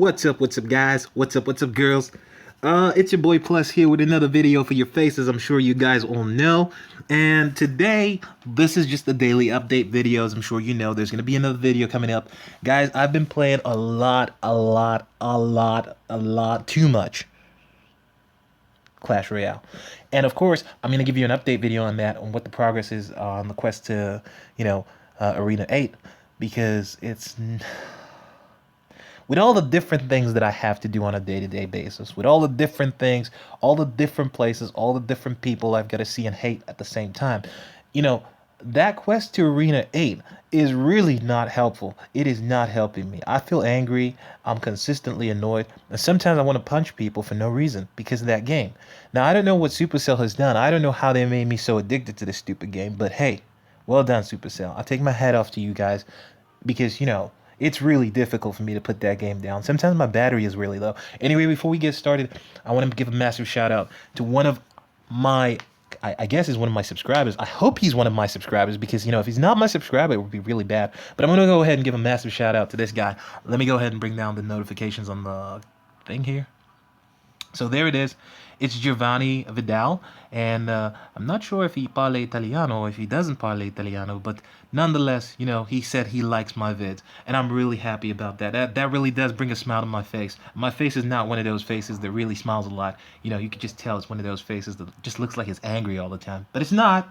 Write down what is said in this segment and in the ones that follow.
What's up, guys? What's up, girls? It's your boy Plus here with another video for your faces. I'm sure you guys all know. And today, this is just a daily update videos. I'm sure you know there's going to be another video coming up. Guys, I've been playing a lot, too much Clash Royale. And of course, I'm going to give you an update video on that, on what the progress is on the quest to, Arena 8. Because with all the different things that I have to do on a day-to-day basis, with all the different things, all the different places, all the different people I've got to see and hate at the same time, that quest to Arena 8 is really not helpful. It is not helping me. I feel angry. I'm consistently annoyed. And sometimes I want to punch people for no reason because of that game. Now, I don't know what Supercell has done. I don't know how they made me so addicted to this stupid game. But hey, well done, Supercell. I'll take my hat off to you guys because, it's really difficult for me to put that game down. Sometimes my battery is really low. Anyway, before we get started, I want to give a massive shout out to one of my, I guess is one of my subscribers. I hope he's one of my subscribers because, if he's not my subscriber, it would be really bad. But I'm going to go ahead and give a massive shout out to this guy. Let me go ahead and bring down the notifications on the thing here. So there it is. It's Giovanni Vidal, and I'm not sure if he parle Italiano or if he doesn't parle Italiano, but nonetheless, he said he likes my vids, and I'm really happy about that. That really does bring a smile to my face. My face is not one of those faces that really smiles a lot. You could just tell it's one of those faces that just looks like it's angry all the time, but it's not.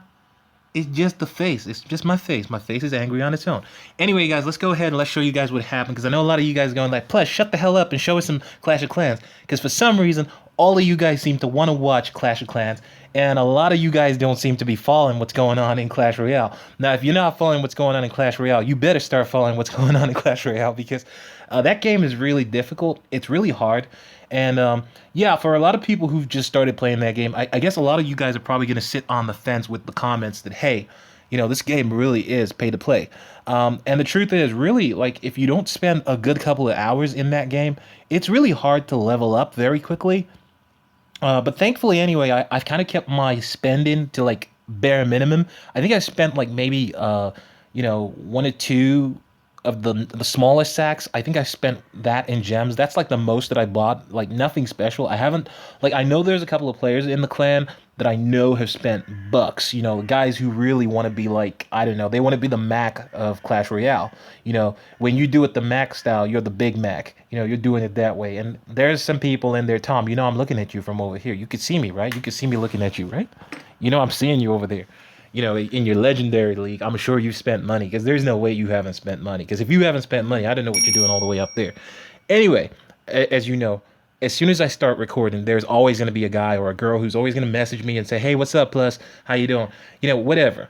It's just the face. It's just my face. My face is angry on its own. Anyway, guys, let's go ahead and let's show you guys what happened. Because I know a lot of you guys are going like, Plus, shut the hell up and show us some Clash of Clans. Because for some reason, all of you guys seem to want to watch Clash of Clans. And a lot of you guys don't seem to be following what's going on in Clash Royale. Now, if you're not following what's going on in Clash Royale, you better start following what's going on in Clash Royale. Because that game is really difficult. It's really hard. And yeah, for a lot of people who've just started playing that game, I guess a lot of you guys are probably going to sit on the fence with the comments that, hey, this game really is pay to play. And the truth is, really, like, if you don't spend a good couple of hours in that game, it's really hard to level up very quickly. But thankfully, anyway, I've kind of kept my spending to, like, bare minimum. I think I spent, like, maybe, one or two of the smallest sacks. I think I spent that in gems. That's like the most that I bought, like nothing special. I haven't, like, I know there's a couple of players in the clan that I know have spent bucks, guys who really want to be like, I don't know, they want to be the Mac of Clash Royale. When you do it the Mac style, you're the Big Mac, you're doing it that way. And there's some people in there, Tom, I'm looking at you from over here. You could see me, right? You could see me looking at you, right? I'm seeing you over there. In your legendary league, I'm sure you've spent money because there's no way you haven't spent money. Because if you haven't spent money, I don't know what you're doing all the way up there. Anyway, as you know, as soon as I start recording, there's always going to be a guy or a girl who's always going to message me and say, hey, what's up, Plus? How you doing? Whatever.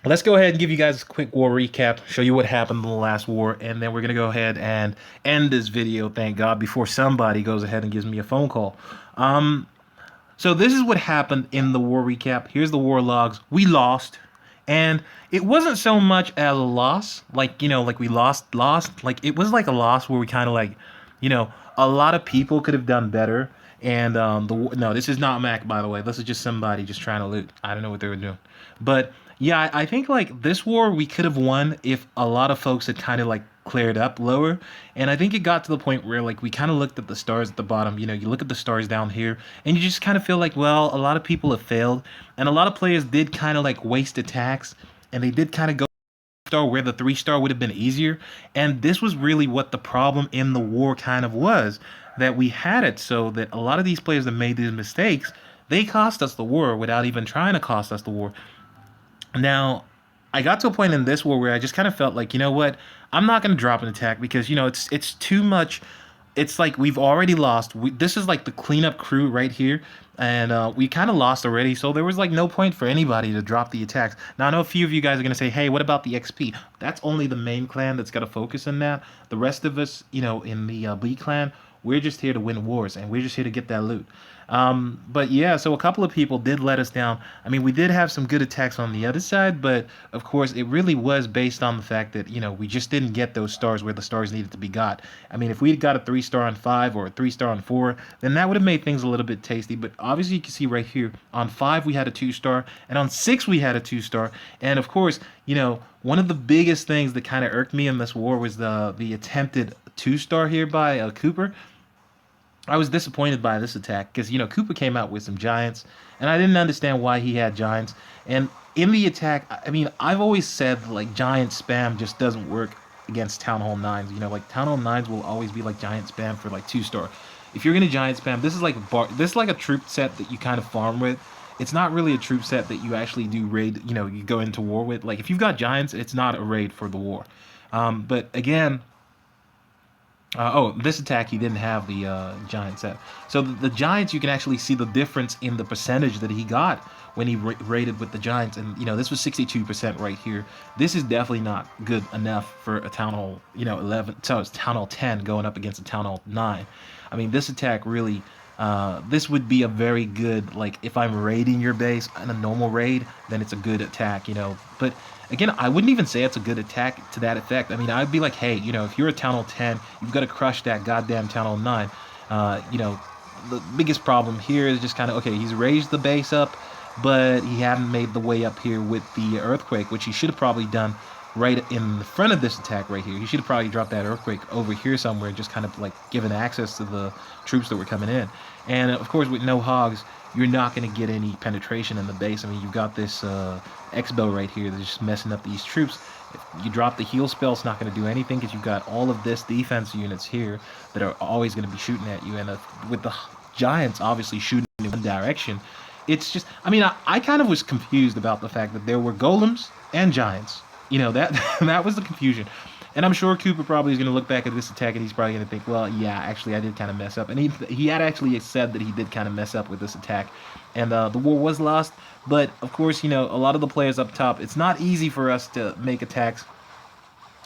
Let's go ahead and give you guys a quick war recap, show you what happened in the last war, and then we're going to go ahead and end this video, thank God, before somebody goes ahead and gives me a phone call. So this is what happened in the war recap. Here's the war logs. We lost. And it wasn't so much as a loss. Like we lost. Like, it was like a loss where we kind of like, a lot of people could have done better. And no, this is not Mac, by the way. This is just somebody just trying to loot. I don't know what they were doing. But yeah, I think like this war we could have won if a lot of folks had kind of like cleared up lower. And I think it got to the point where like we kind of looked at the stars at the bottom. You look at the stars down here and you just kind of feel like, well, a lot of people have failed and a lot of players did kind of like waste attacks and they did kind of go star where the 3-star would have been easier. And this was really what the problem in the war kind of was, that we had it so that a lot of these players that made these mistakes, they cost us the war without even trying to cost us the war. Now, I got to a point in this war where I just kind of felt like, what? I'm not going to drop an attack because, it's too much. It's like we've already lost. This is like the cleanup crew right here. And we kind of lost already. So there was like no point for anybody to drop the attacks. Now, I know a few of you guys are going to say, hey, what about the XP? That's only the main clan that's got to focus on that. The rest of us, in the B clan, we're just here to win wars. And we're just here to get that loot. But yeah, so a couple of people did let us down. I mean, we did have some good attacks on the other side, but of course it really was based on the fact that, we just didn't get those stars where the stars needed to be got. I mean, if we had got a 3-star on 5 or a 3-star on 4, then that would have made things a little bit tasty. But obviously you can see right here, on 5 we had a 2-star, and on 6 we had a 2-star. And of course, one of the biggest things that kind of irked me in this war was the attempted 2-star here by Cooper. I was disappointed by this attack because Cooper came out with some giants, and I didn't understand why he had giants. And in the attack, I mean, I've always said like giant spam just doesn't work against Town Hall 9s. Like Town Hall 9s will always be like giant spam for like 2-star. If you're gonna giant spam, this is like a troop set that you kind of farm with. It's not really a troop set that you actually do raid. You go into war with. Like if you've got giants, it's not a raid for the war. But again, oh, this attack he didn't have the giant set. So the giants, you can actually see the difference in the percentage that he got when he raided with the giants. And this was 62% right here. This is definitely not good enough for a Town Hall 11. So it's Town Hall 10 going up against a Town Hall 9. I mean, this attack really. This would be a very good, like, if I'm raiding your base in a normal raid, then it's a good attack, But again, I wouldn't even say it's a good attack to that effect. I mean, I'd be like, hey, if you're a Town Hall 10, you've got to crush that goddamn Town Hall 9. The biggest problem here is just kind of, okay, he's raised the base up, but he hadn't made the way up here with the Earthquake, which he should have probably done right in the front of this attack right here. He should have probably dropped that Earthquake over here somewhere, just kind of like given access to the troops that were coming in. And of course, with no hogs, you're not going to get any penetration in the base. I mean, you've got this X-Bow right here that's just messing up these troops. If you drop the heal spell, it's not going to do anything because you've got all of this defense units here that are always going to be shooting at you. And with the giants obviously shooting in one direction, it's just, I mean, I kind of was confused about the fact that there were golems and giants. That that was the confusion. And I'm sure Cooper probably is going to look back at this attack and he's probably going to think, well, yeah, actually I did kind of mess up. And he had actually said that he did kind of mess up with this attack. And the war was lost. But, of course, a lot of the players up top, it's not easy for us to make attacks.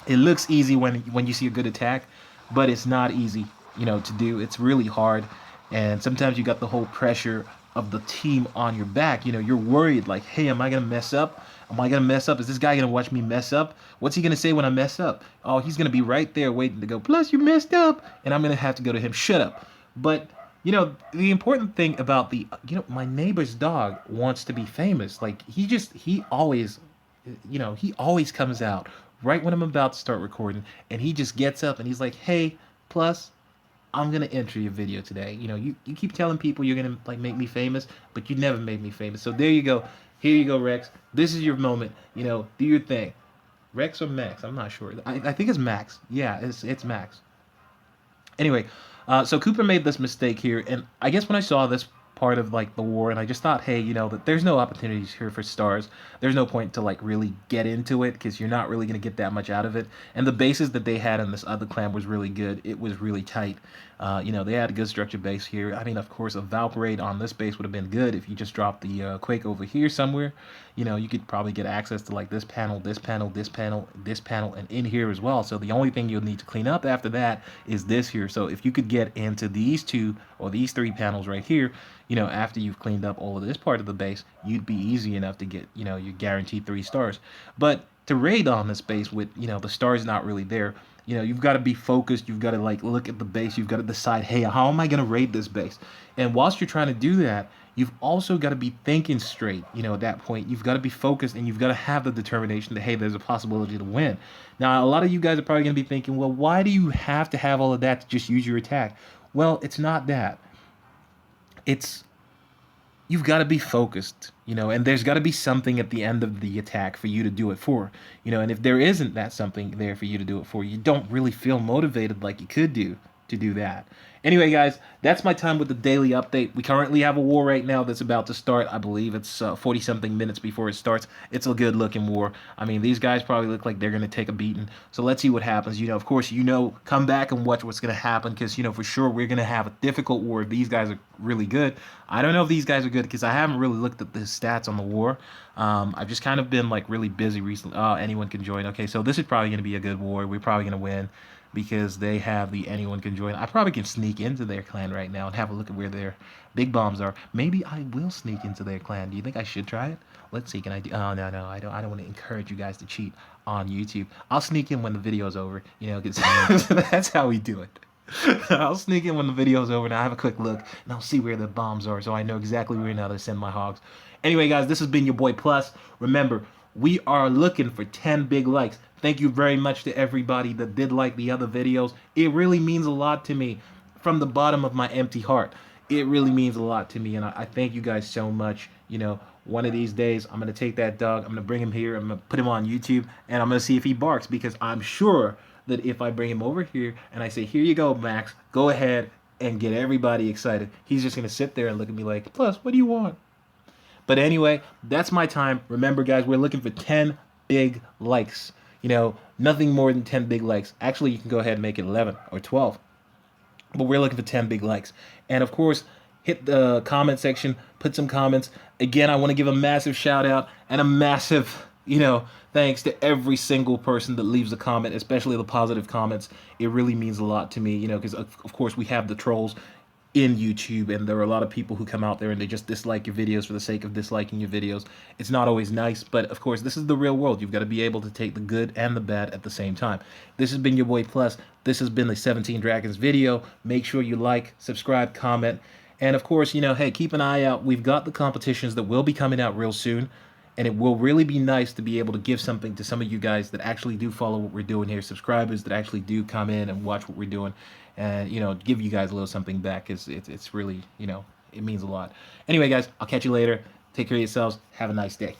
It looks easy when you see a good attack, but it's not easy, to do. It's really hard. And sometimes you got the whole pressure of the team on your back. You're worried like, hey, am I going to mess up? Am I going to mess up? Is this guy going to watch me mess up? What's he going to say when I mess up? Oh, he's going to be right there waiting to go, plus you messed up. And I'm going to have to go to him, shut up. But, the important thing about my neighbor's dog wants to be famous. Like, he always comes out right when I'm about to start recording. And he just gets up and he's like, hey, plus, I'm gonna enter your video today. You keep telling people you're gonna like make me famous, but you never made me famous. So there you go. Here you go, Rex. This is your moment. Do your thing. Rex or Max? I'm not sure. I think it's Max. Yeah, it's Max. Anyway, so Cooper made this mistake here, and I guess when I saw this part of like the war, and I just thought, hey, that there's no opportunities here for stars. There's no point to like really get into it because you're not really gonna get that much out of it. And the bases that they had in this other clan was really good. It was really tight. They had a good structured base here. I mean, of course, a Valk raid on this base would have been good if you just dropped the Quake over here somewhere. You could probably get access to like this panel, this panel, this panel, this panel, and in here as well. So the only thing you'll need to clean up after that is this here. So if you could get into these two or these three panels right here, after you've cleaned up all of this part of the base, you'd be easy enough to get, your guaranteed 3 stars. But to raid on this base with, the stars not really there, you've got to be focused. You've got to like look at the base. You've got to decide, hey, how am I going to raid this base? And whilst you're trying to do that, you've also got to be thinking straight. At that point, you've got to be focused and you've got to have the determination that, hey, there's a possibility to win. Now, a lot of you guys are probably going to be thinking, well, why do you have to have all of that to just use your attack? Well, it's not that. It's you've got to be focused, and there's got to be something at the end of the attack for you to do it for, and if there isn't that something there for you to do it for, you don't really feel motivated like you could do to do that. Anyway, guys, that's my time with the daily update. We currently have a war right now that's about to start. I believe it's 40-something minutes before it starts. It's a good-looking war. I mean, these guys probably look like they're going to take a beating. So let's see what happens. Of course, come back and watch what's going to happen because, for sure we're going to have a difficult war. These guys are really good. I don't know if these guys are good because I haven't really looked at the stats on the war. I've just kind of been, like, really busy recently. Oh, anyone can join. Okay, so this is probably going to be a good war. We're probably going to win, because they have the anyone can join. I probably can sneak into their clan right now and have a look at where their big bombs are. Maybe I will sneak into their clan. Do you think I should try it? Let's see. Can I do? Oh, no, I don't want to encourage you guys to cheat on YouTube. I'll sneak in when the video's over. Because that's how we do it. I'll sneak in when the video's over and I'll have a quick look and I'll see where the bombs are so I know exactly where now to send my hogs. Anyway, guys, this has been your boy Plus. Remember, We are looking for 10 big likes. Thank you very much to everybody that did like the other videos. It really means a lot to me from the bottom of my empty heart. It really means a lot to me, and I thank you guys so much. You know, one of these days, I'm gonna take that dog, I'm gonna bring him here, I'm gonna put him on YouTube, and I'm gonna see if he barks, because I'm sure that if I bring him over here and I say, "Here you go, Max, go ahead and get everybody excited," he's just gonna sit there and look at me like, "Plus, what do you want?" But anyway, that's my time. Remember, guys, we're looking for 10 big likes. You know, nothing more than 10 big likes. Actually, you can go ahead and make it 11 or 12. But we're looking for 10 big likes. And of course, hit the comment section, put some comments. Again, I want to give a massive shout out and a massive, thanks to every single person that leaves a comment, especially the positive comments. It really means a lot to me, because of course we have the trolls in YouTube, and there are a lot of people who come out there and they just dislike your videos for the sake of disliking your videos. It's not always nice, but of course, this is the real world. You've got to be able to take the good and the bad at the same time. This has been your boy Plus. This has been the 17 Dragons video. Make sure you like, subscribe, comment, and of course, hey, keep an eye out. We've got the competitions that will be coming out real soon. And it will really be nice to be able to give something to some of you guys that actually do follow what we're doing here, subscribers that actually do come in and watch what we're doing, and give you guys a little something back. It's really, it means a lot. Anyway, guys, I'll catch you later. Take care of yourselves. Have a nice day.